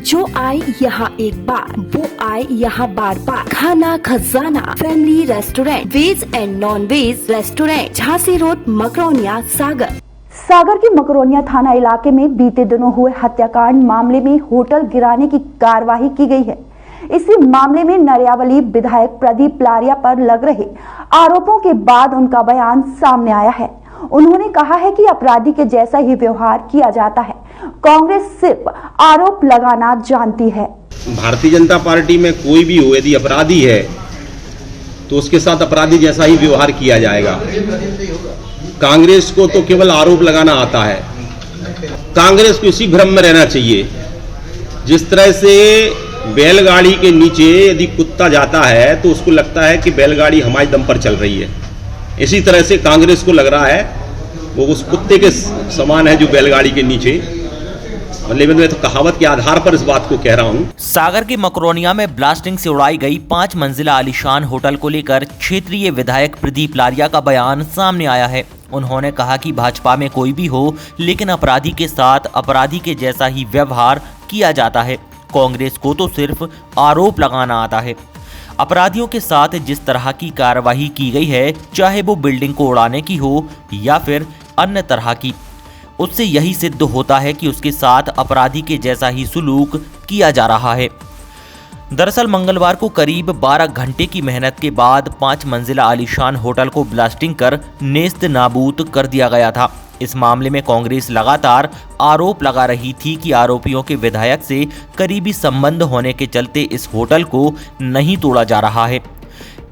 जो आए यहाँ एक बार, वो आए यहाँ बार बार। Khana Khazana family restaurant, veg and non veg restaurant, Jhansi road, Makronia, Sagar. Sagar के मकरौनिया थाना इलाके में बीते दिनों हुए हत्याकांड मामले में होटल गिराने की कार्यवाही की गई है। इसी मामले में नरियावली विधायक प्रदीप लारिया पर लग रहे आरोपों के बाद उनका बयान सामने आया है। उन्होंने कहा है कि अपराधी के जैसा ही व्यवहार किया जाता है। कांग्रेस सिर्फ आरोप लगाना जानती है। भारतीय जनता पार्टी में कोई भी हो, यदि अपराधी है तो उसके साथ अपराधी जैसा ही व्यवहार किया जाएगा। कांग्रेस को तो केवल आरोप लगाना आता है। कांग्रेस को इसी भ्रम में रहना चाहिए, जिस तरह से बैलगाड़ी के नीचे यदि कुत्ता जाता है तो उसको लगता है कि बैलगाड़ी हमारे दम पर चल रही है। इसी तरह से कांग्रेस को लग रहा है वो उस कुत्ते के समान है जो बैलगाड़ी के नीचे। मतलब मैं तो कहावत के आधार पर इस बात को कह रहा हूं। सागर के मकरौनिया में ब्लास्टिंग से उड़ाई गई 5 मंजिला आलीशान होटल को लेकर क्षेत्रीय विधायक प्रदीप लारिया का बयान सामने आया है। उन्होंने कहा कि भाजपा में कोई भी हो, लेकिन अपराधी के साथ अपराधी के जैसा ही व्यवहार किया जाता है। कांग्रेस को तो सिर्फ आरोप लगाना आता है। अपराधियों के साथ जिस तरह की कार्रवाई की गई है, चाहे वो बिल्डिंग को उड़ाने की हो या फिर अन्य तरह की, उससे यही सिद्ध होता है कि उसके साथ अपराधी के जैसा ही सुलूक किया जा रहा है। दरअसल मंगलवार को करीब 12 घंटे की मेहनत के बाद 5 मंजिला आलीशान होटल को ब्लास्टिंग कर नेस्त नाबूद कर दिया गया था। इस मामले में कांग्रेस लगातार आरोप लगा रही थी कि आरोपियों के विधायक से करीबी संबंध होने के चलते इस होटल को नहीं तोड़ा जा रहा है।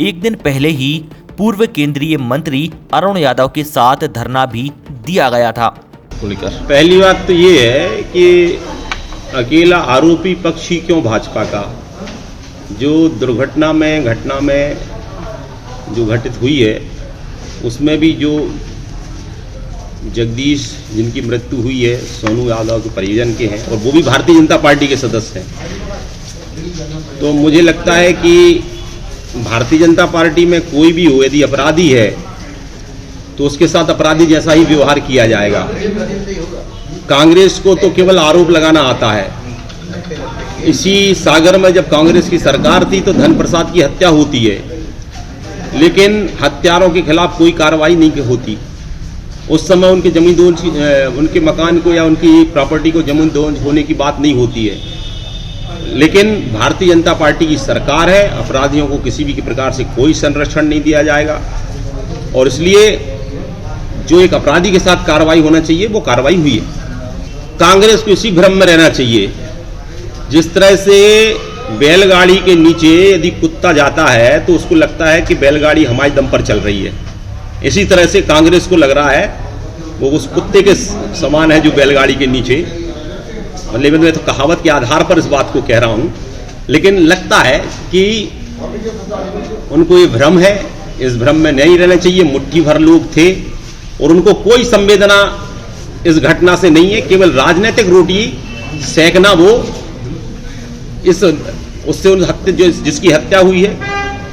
एक दिन पहले ही पूर्व केंद्रीय मंत्री अरुण यादव के साथ धरना भी दिया गया था। पहली बात तो ये है कि अकेला आरोपी पक्ष ही क्यों भाजपा का। जो दुर्घटना में घटना में जो घटित हुई है उसमें भी जो जगदीश जिनकी मृत्यु हुई है सोनू यादव के परिजन के हैं और वो भी भारतीय जनता पार्टी के सदस्य हैं। तो मुझे लगता है कि भारतीय जनता पार्टी में कोई भी हो, यदि अपराधी है तो उसके साथ अपराधी जैसा ही व्यवहार किया जाएगा। कांग्रेस को तो केवल आरोप लगाना आता है। इसी सागर में जब कांग्रेस की सरकार थी तो धन प्रसाद की हत्या होती है, लेकिन हत्यारों के खिलाफ कोई कार्रवाई नहीं होती। उस समय उनके जमीन दोज, उनके मकान को या उनकी प्रॉपर्टी को जमीन दोज होने की बात नहीं होती है। लेकिन भारतीय जनता पार्टी की सरकार है, अपराधियों को किसी भी प्रकार से कोई संरक्षण नहीं दिया जाएगा और इसलिए जो एक अपराधी के साथ कार्रवाई होना चाहिए वो कार्रवाई हुई है। कांग्रेस को इसी भ्रम में रहना चाहिए, जिस तरह से बैलगाड़ी के नीचे यदि कुत्ता जाता है तो उसको लगता है कि बैलगाड़ी हमारे दम पर चल रही है। इसी तरह से कांग्रेस को लग रहा है वो उस कुत्ते के समान है जो बैलगाड़ी के नीचे। मतलब मैं तो कहावत के आधार पर इस बात को कह रहा हूं, लेकिन लगता है कि उनको ये भ्रम है। इस भ्रम में नहीं रहना चाहिए। मुट्ठी भर लोग थे और उनको कोई संवेदना इस घटना से नहीं है। केवल राजनीतिक रोटी सेकना वो इस उससे उन हत्या जिसकी हत्या हुई है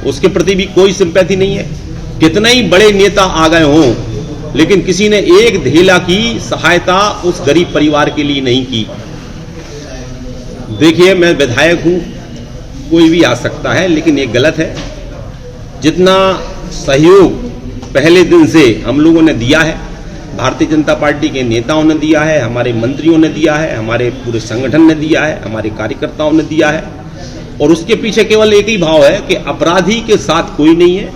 उसके प्रति भी कोई सिंपैथी नहीं है। कितने ही बड़े नेता आ गए हों, लेकिन किसी ने एक धेला की सहायता उस गरीब परिवार के लिए नहीं की। देखिए, मैं विधायक हूं, कोई भी आ सकता है, लेकिन ये गलत है। जितना सहयोग पहले दिन से हम लोगों ने दिया है, भारतीय जनता पार्टी के नेताओं ने दिया है, हमारे मंत्रियों ने दिया है, हमारे पूरे संगठन ने दिया है, हमारे कार्यकर्ताओं ने दिया है, और उसके पीछे केवल एक ही भाव है कि अपराधी के साथ कोई नहीं है,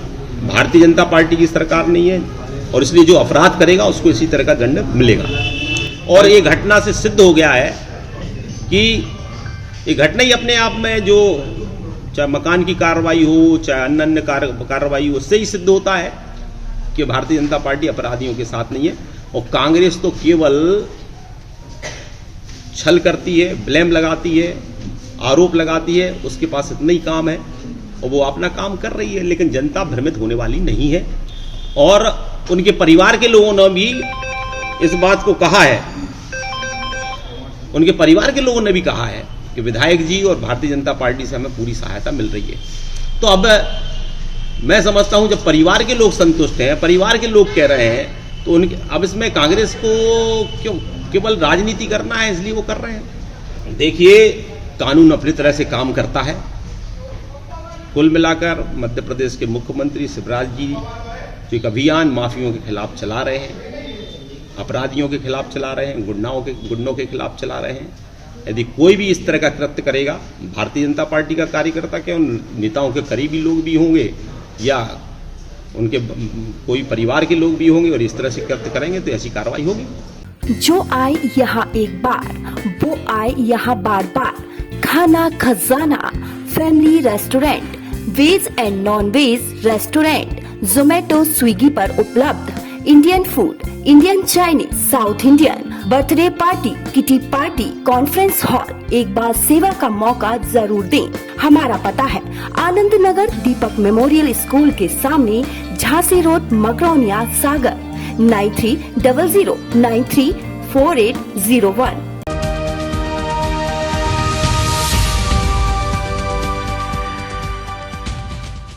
भारतीय जनता पार्टी की सरकार नहीं है, और इसलिए जो अपराध करेगा उसको इसी तरह का दंड मिलेगा। और ये घटना से सिद्ध हो गया है कि ये घटना ही अपने आप में, जो चाहे मकान की कार्रवाई हो चाहे अन्य कार्रवाई हो, उससे ही सिद्ध होता है कि भारतीय जनता पार्टी अपराधियों के साथ नहीं है। और कांग्रेस तो केवल छल करती है, ब्लेम लगाती है, आरोप लगाती है। उसके पास इतना ही काम है और वो अपना काम कर रही है, लेकिन जनता भ्रमित होने वाली नहीं है। और उनके परिवार के लोगों ने भी इस बात को कहा है, उनके परिवार के लोगों ने भी कहा है कि विधायक जी और भारतीय जनता पार्टी से हमें पूरी सहायता मिल रही है। तो अब मैं समझता हूं जब परिवार के लोग संतुष्ट हैं, परिवार के लोग कह रहे हैं, तो उनके अब इसमें कांग्रेस को क्यों केवल राजनीति करना है, इसलिए वो कर रहे हैं। देखिए, कानून अपनी तरह से काम करता है। कुल मिलाकर मध्य प्रदेश के मुख्यमंत्री शिवराज जी जो एक अभियान माफियों के खिलाफ चला रहे हैं, अपराधियों के खिलाफ चला रहे हैं, गुंडों के खिलाफ चला रहे हैं। यदि कोई भी इस तरह का कृत्य करेगा, भारतीय जनता पार्टी का कार्यकर्ता क्या उन नेताओं के करीबी लोग भी होंगे या उनके कोई परिवार के लोग भी होंगे और इस तरह से कृत्य करेंगे तो ऐसी कार्रवाई होगी। जो आए यहाँ एक बार, वो आए यहाँ बार बार। Khana Khazana family restaurant, veg and non veg restaurant, Zomato Swiggy पर उपलब्ध। Indian food, Indian Chinese, South Indian, birthday party, kitty party, conference hall. एक बार सेवा का मौका जरूर दें। हमारा पता है आनंद नगर दीपक मेमोरियल स्कूल के सामने, झांसी रोड, मकरौनिया, सागर। 9300934801।